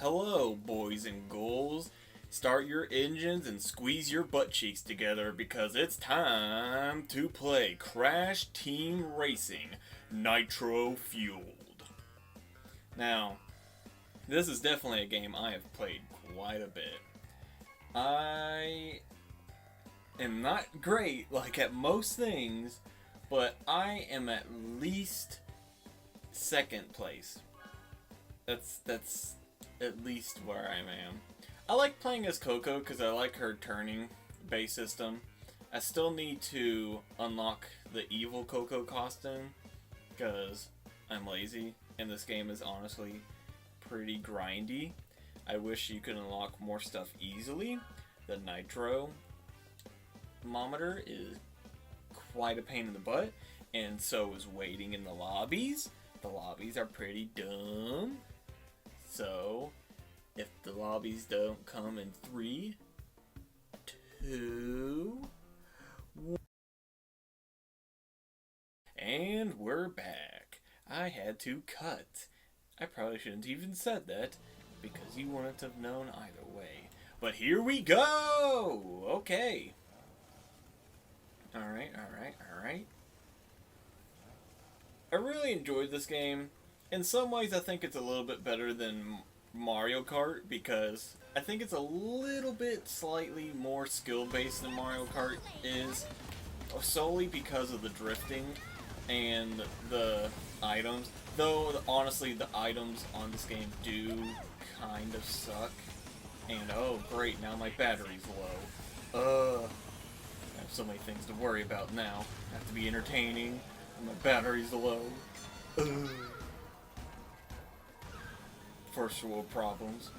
Hello, boys and ghouls. Start your engines and squeeze your butt cheeks together because it's time to play Crash Team Racing Nitro Fueled. Now, this is definitely a game I have played quite a bit. I am not great, like at most things, but I am at least second place. That's at least where I am. I like playing as Coco because I like her turning base system. I still need to unlock the evil Coco costume because I'm lazy and this game is honestly pretty grindy. I wish you could unlock more stuff easily. The nitro thermometer is quite a pain in the butt, and so is waiting in the lobbies. The lobbies are pretty dumb. So, if the lobbies don't come in 3, 2, 1. And we're back. I had to cut. I probably shouldn't even said that, because you wouldn't have known either way. But here we go! Okay. Alright. I really enjoyed this game. In some ways, I think it's a little bit better than Mario Kart because I think it's a little bit slightly more skill-based than Mario Kart is, solely because of the drifting and the items. Though, honestly, the items on this game do kind of suck. And, oh, great, now my battery's low. I have so many things to worry about now. I have to be entertaining, and my battery's low. First world problems.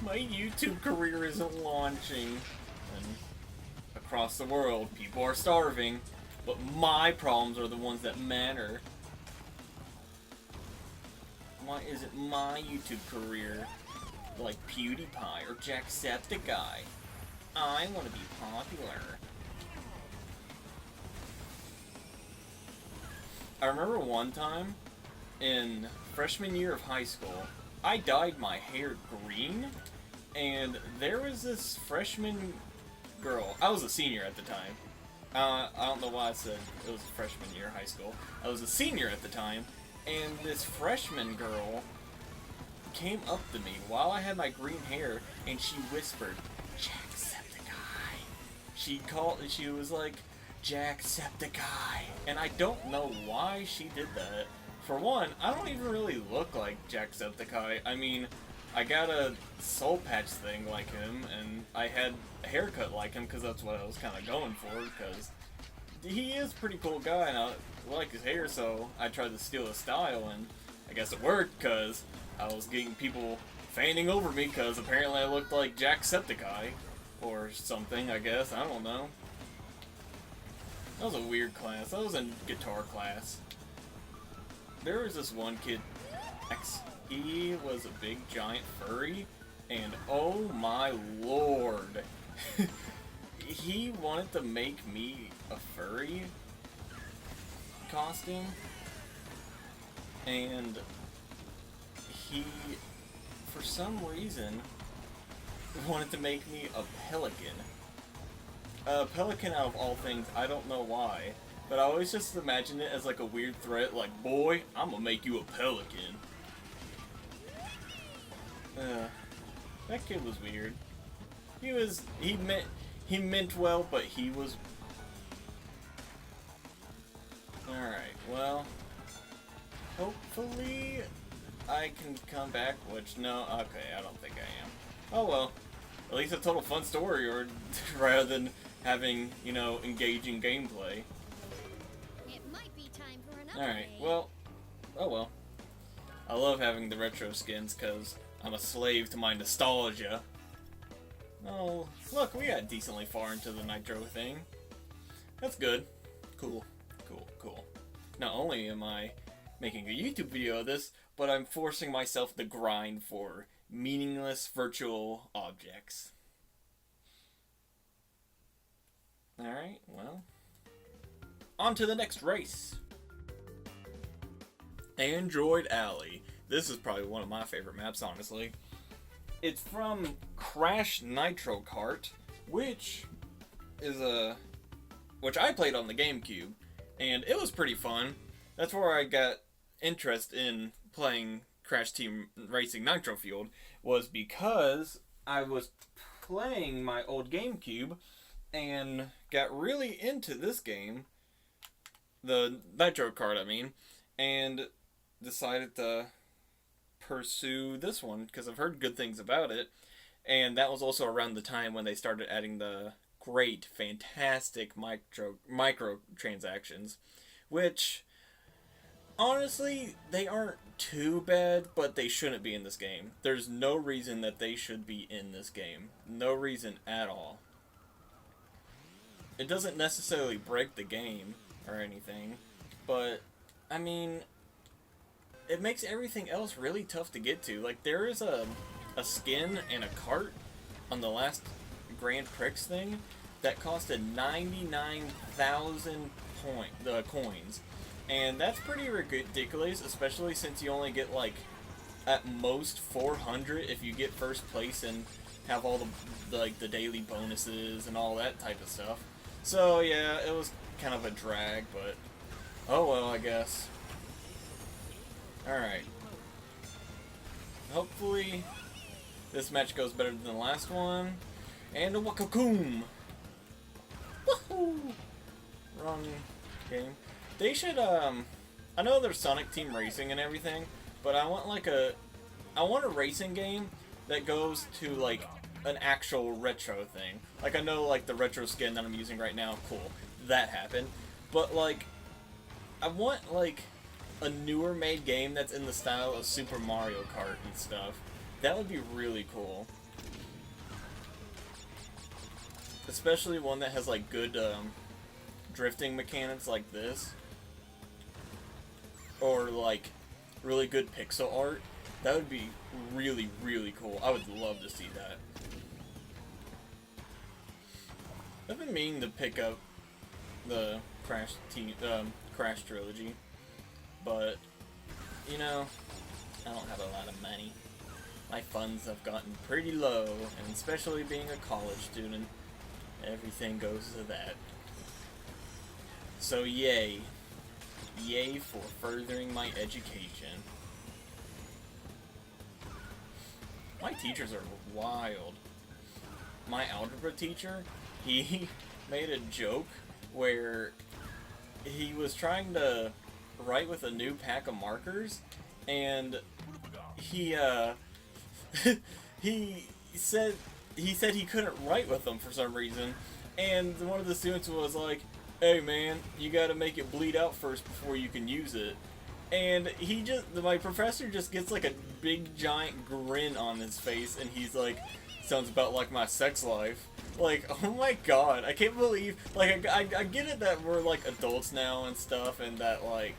My YouTube career isn't launching. And across the world, people are starving. But my problems are the ones that matter. Why isn't my YouTube career like PewDiePie or Jacksepticeye? I want to be popular. I remember one time in freshman year of high school, I dyed my hair green, and there was this freshman girl. I was a senior at the time. I don't know why I said it was a freshman year of high school. I was a senior at the time, and this freshman girl came up to me while I had my green hair, and she whispered, Jacksepticeye. She was like, Jacksepticeye. And I don't know why she did that. For one, I don't even really look like Jacksepticeye. I mean, I got a soul patch thing like him, and I had a haircut like him because that's what I was kind of going for, because he is a pretty cool guy, and I like his hair, so I tried to steal his style, and I guess it worked, because I was getting people fanning over me, because apparently I looked like Jacksepticeye, or something, I guess, I don't know. That was a weird class. That was a guitar class. There was this one kid, X. He was a big giant furry, and oh my lord, he wanted to make me a furry costume, and he, for some reason, wanted to make me a pelican. A pelican out of all things, I don't know why. But I always just imagine it as like a weird threat, like, boy, I'm gonna make you a pelican. That kid was weird. He meant well, but he was... Alright, well, hopefully I can come back, which, no, okay, I don't think I am. Oh well, at least a total fun story, or rather than having, you know, engaging gameplay. Alright, well, oh well. I love having the retro skins because I'm a slave to my nostalgia. Oh, look, we got decently far into the Nitro thing. That's good. Cool. Not only am I making a YouTube video of this, but I'm forcing myself to grind for meaningless virtual objects. Alright, well, on to the next race. Android Alley. this is probably one of my favorite maps, honestly. It's from Crash Nitro Kart, which I played on the GameCube, and it was pretty fun. That's where I got interest in playing Crash Team Racing Nitro Fueled, was because I was playing my old GameCube and got really into this game, the Nitro Kart, I mean, and decided to pursue this one because I've heard good things about it. And that was also around the time when they started adding the great, fantastic micro transactions, which honestly they aren't too bad, but they shouldn't be in this game. There's no reason that they should be in this game. No reason at all. It doesn't necessarily break the game or anything, but I mean, it makes everything else really tough to get to. Like, there is a skin and a cart on the last Grand Prix thing that costed 99,000 coins. And that's pretty ridiculous, especially since you only get, like, at most 400 if you get first place and have all the daily bonuses and all that type of stuff. So, yeah, it was kind of a drag, but oh well, I guess. Alright. Hopefully this match goes better than the last one. And a wakakoom! Woohoo! Wrong game. They should, I know there's Sonic Team Racing and everything, but I want a racing game that goes to, like, an actual retro thing. Like, I know, like, the retro skin that I'm using right now, cool, that happened. But, like, I want, like, a newer made game that's in the style of Super Mario Kart and stuff. That would be really cool. Especially one that has, like, good, drifting mechanics like this. Or, like, really good pixel art. That would be really, really cool. I would love to see that. I've been meaning to pick up the Crash trilogy, but, you know, I don't have a lot of money. My funds have gotten pretty low, and especially being a college student, everything goes to that. So yay. Yay for furthering my education. My teachers are wild. My algebra teacher, he made a joke where he was trying to write with a new pack of markers, and he he said he couldn't write with them for some reason, and one of the students was like, "Hey man, you gotta make it bleed out first before you can use it." And my professor just gets like a big giant grin on his face, and he's like, "Sounds about like my sex life." Like, oh my god, I can't believe, like, I get it that we're, like, adults now and stuff, and that, like,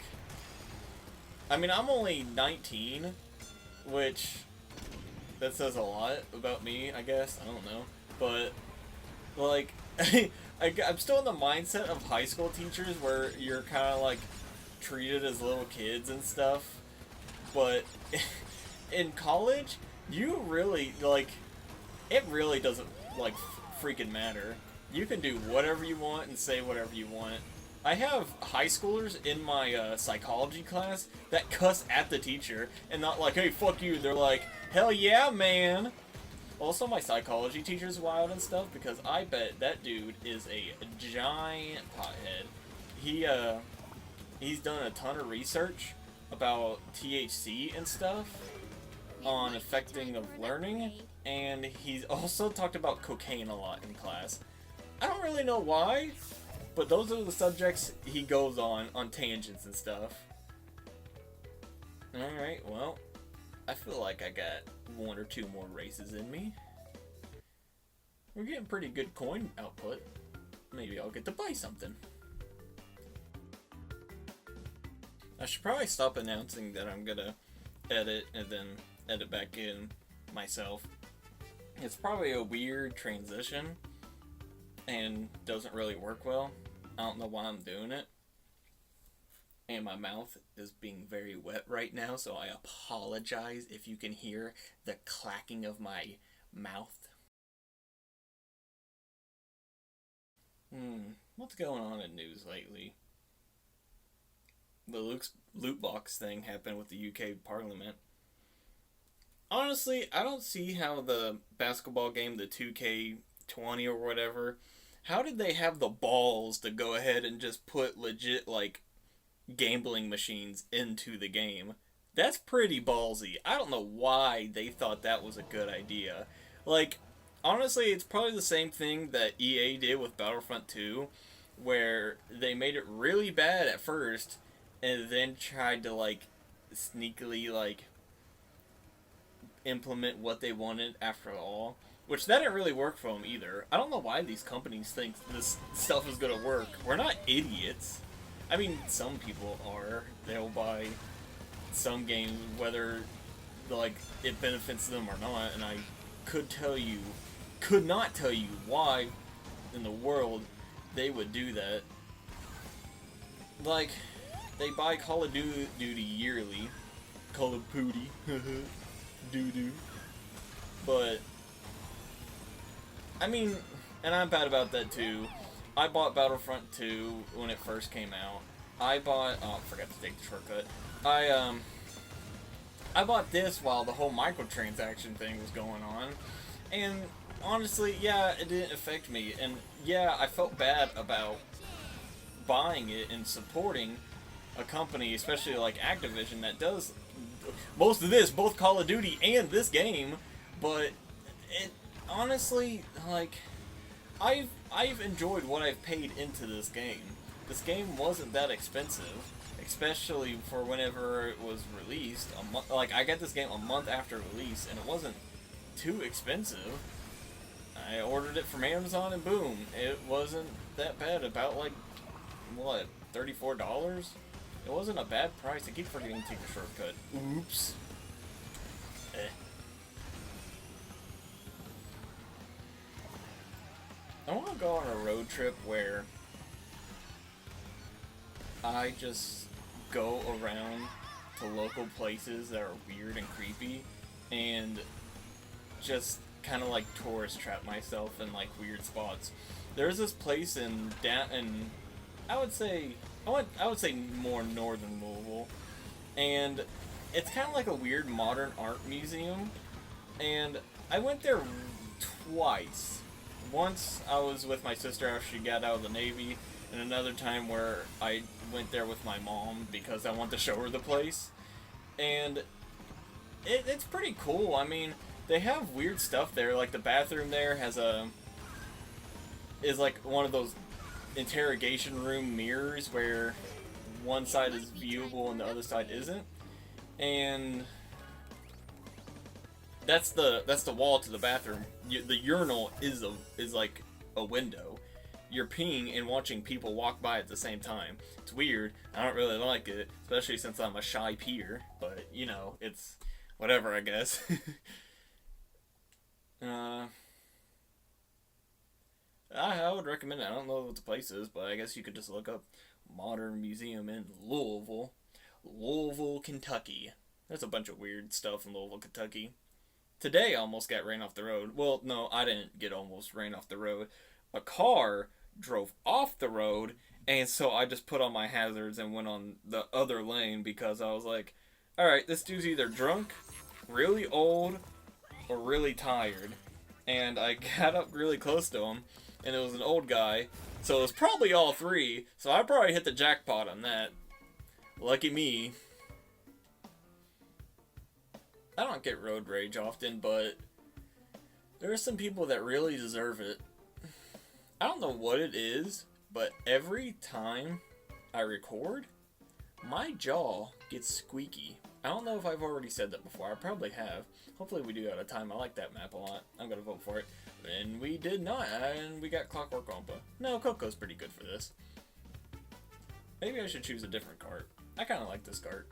I mean, I'm only 19, which, that says a lot about me, I guess, I don't know, but, like, I'm still in the mindset of high school teachers where you're kind of, like, treated as little kids and stuff, but in college, you really, like, it really doesn't, like, freaking matter. You can do whatever you want and say whatever you want. I have high schoolers in my psychology class that cuss at the teacher and not like, "Hey, fuck you." They're like, "Hell yeah, man." Also, my psychology teacher's wild and stuff because I bet that dude is a giant pothead. He's done a ton of research about THC and stuff on affecting of learning, and he's also talked about cocaine a lot in class. I don't really know why, but those are the subjects he goes on tangents and stuff. Alright, well, I feel like I got 1 or 2 more races in me. We're getting pretty good coin output. Maybe I'll get to buy something. I should probably stop announcing that I'm gonna edit and then edit back in myself. It's probably a weird transition and doesn't really work well. I don't know why I'm doing it. And my mouth is being very wet right now, so I apologize if you can hear the clacking of my mouth. What's going on in news lately? The loot box thing happened with the UK Parliament. Honestly, I don't see how the basketball game, the 2K20 or whatever, how did they have the balls to go ahead and just put legit, like, gambling machines into the game? That's pretty ballsy. I don't know why they thought that was a good idea. Like, honestly, it's probably the same thing that EA did with Battlefront 2, where they made it really bad at first, and then tried to, like, sneakily, like, implement what they wanted after all. Which that didn't really work for them either. I don't know why these companies think this stuff is gonna work. We're not idiots. I mean, some people are. They'll buy some games whether like it benefits them or not, and I could not tell you why in the world they would do that. Like, they buy Call of Duty yearly. Call of Duty. Doo-doo. But, I mean, and I'm bad about that too. I bought Battlefront 2 when it first came out. I forgot to take the shortcut. I bought this while the whole microtransaction thing was going on. And honestly, yeah, it didn't affect me. And yeah, I felt bad about buying it and supporting a company, especially like Activision, that does most of this, both Call of Duty and this game. But it honestly, like, I've enjoyed what I've paid into this game. This game wasn't that expensive, especially for whenever it was released. Like, I got this game a month after release, and it wasn't too expensive. I ordered it from Amazon, and boom, it wasn't that bad. About like what, $34? It wasn't a bad price. I keep forgetting to take the shortcut. Oops. I want to go on a road trip where I just go around to local places that are weird and creepy and just kind of like tourist trap myself in like weird spots. There's this place in I would say more northern Louisville, and it's kind of like a weird modern art museum, and I went there twice. Once I was with my sister after she got out of the Navy, and another time where I went there with my mom because I wanted to show her the place. And it's pretty cool. I mean, they have weird stuff there. Like, the bathroom there is like one of those interrogation room mirrors where one side is viewable and the other side isn't. And that's the wall to the bathroom. The urinal is like a window. You're peeing and watching people walk by at the same time. It's weird. I don't really like it, especially since I'm a shy peer. But you know, it's whatever, I guess. I would recommend it. I don't know what the place is, but I guess you could just look up Modern Museum in Louisville, Kentucky. There's a bunch of weird stuff in Louisville, Kentucky. Today I almost got ran off the road. Well, no, I didn't get almost ran off the road. A car drove off the road, and so I just put on my hazards and went on the other lane because I was like, alright, this dude's either drunk, really old, or really tired. And I got up really close to him, and it was an old guy, so it was probably all three, so I probably hit the jackpot on that. Lucky me. I don't get road rage often, but there are some people that really deserve it. I don't know what it is, but every time I record, my jaw gets squeaky. I don't know if I've already said that before. I probably have. Hopefully we do out of time. I like that map a lot. I'm going to vote for it. And we did not, and we got Clockwork Ompa. No, Coco's pretty good for this. Maybe I should choose a different cart. I kind of like this cart.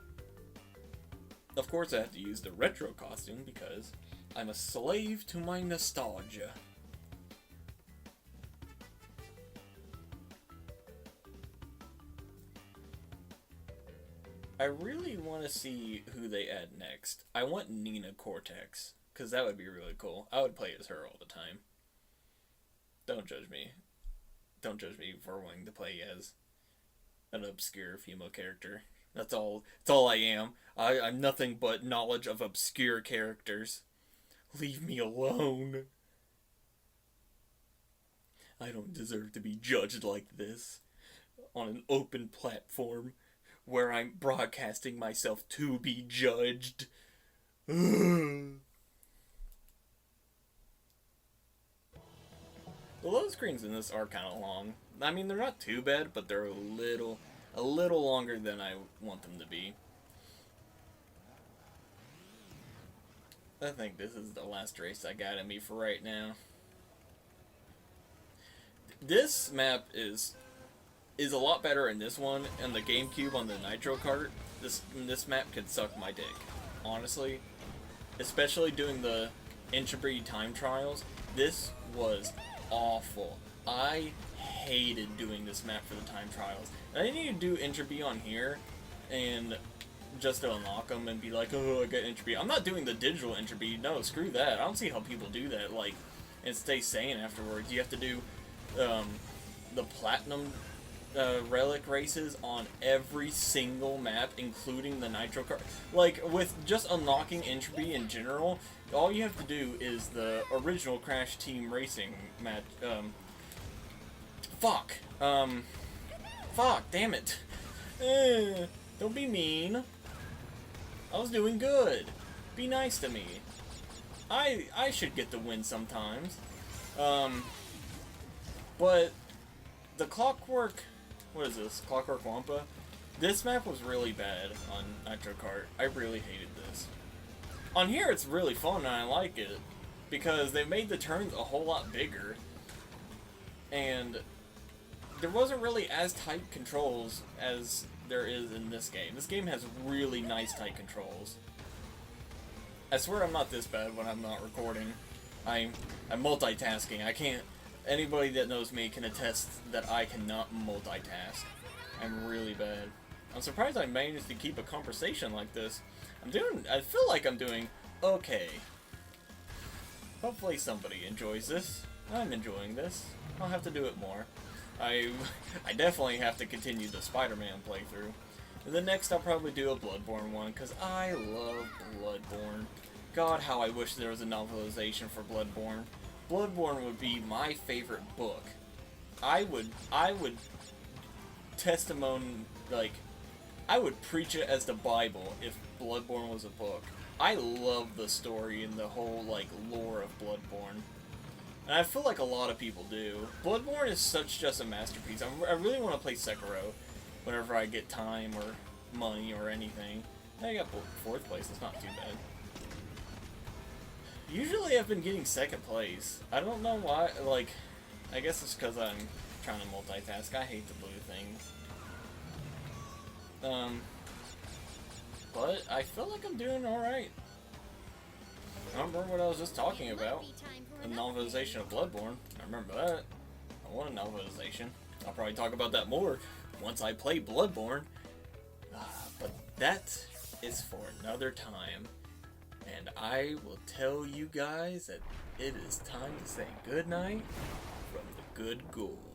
Of course I have to use the retro costume because I'm a slave to my nostalgia. I really want to see who they add next. I want Nina Cortex, because that would be really cool. I would play as her all the time. Don't judge me. Don't judge me for wanting to play as an obscure female character. That's all I am. I'm nothing but knowledge of obscure characters. Leave me alone. I don't deserve to be judged like this on an open platform where I'm broadcasting myself to be judged. The load screens in this are kind of long. I mean, they're not too bad, but they're a little longer than I want them to be. I think this is the last race I got in me for right now. This map is a lot better in this one, and the GameCube on the Nitro Kart. This map could suck my dick, honestly. Especially doing the entropy time trials. This was awful. I hated doing this map for the time trials. And I need to do entropy on here, and just to unlock them and be like, oh, I got entropy. I'm not doing the digital entropy. No, screw that. I don't see how people do that. Like, and stay sane afterwards. You have to do the platinum relic races on every single map, including the Nitro Kart. Like, with just unlocking entropy in general, all you have to do is the original Crash Team Racing match. Fuck, damn it. Don't be mean. I was doing good. Be nice to me. I should get the win sometimes. But the Clockwork, what is this? Clockwork Wampa? This map was really bad on Nitro Kart. I really hated this. On here it's really fun and I like it because they made the turns a whole lot bigger and there wasn't really as tight controls as there is in this game. This game has really nice tight controls. I swear I'm not this bad when I'm not recording. I'm multitasking. I can't. Anybody that knows me can attest that I cannot multitask. I'm really bad. I'm surprised I managed to keep a conversation like this. I feel like I'm doing okay. Hopefully somebody enjoys this. I'm enjoying this. I'll have to do it more. I definitely have to continue the Spider-Man playthrough. And then next I'll probably do a Bloodborne one, because I love Bloodborne. God, how I wish there was a novelization for Bloodborne. Bloodborne would be my favorite book. I would I would preach it as the Bible if Bloodborne was a book. I love the story and the whole, like, lore of Bloodborne. And I feel like a lot of people do. Bloodborne is just a masterpiece. I really want to play Sekiro whenever I get time or money or anything. I got 4th place, that's not too bad. Usually I've been getting 2nd place. I don't know why, like, I guess it's because I'm trying to multitask. I hate the blue thing. But I feel like I'm doing alright. I don't remember what I was just talking about. The novelization of Bloodborne. I remember that. I want a novelization. I'll probably talk about that more once I play Bloodborne. But that is for another time. And I will tell you guys that it is time to say goodnight from the good Ghoul.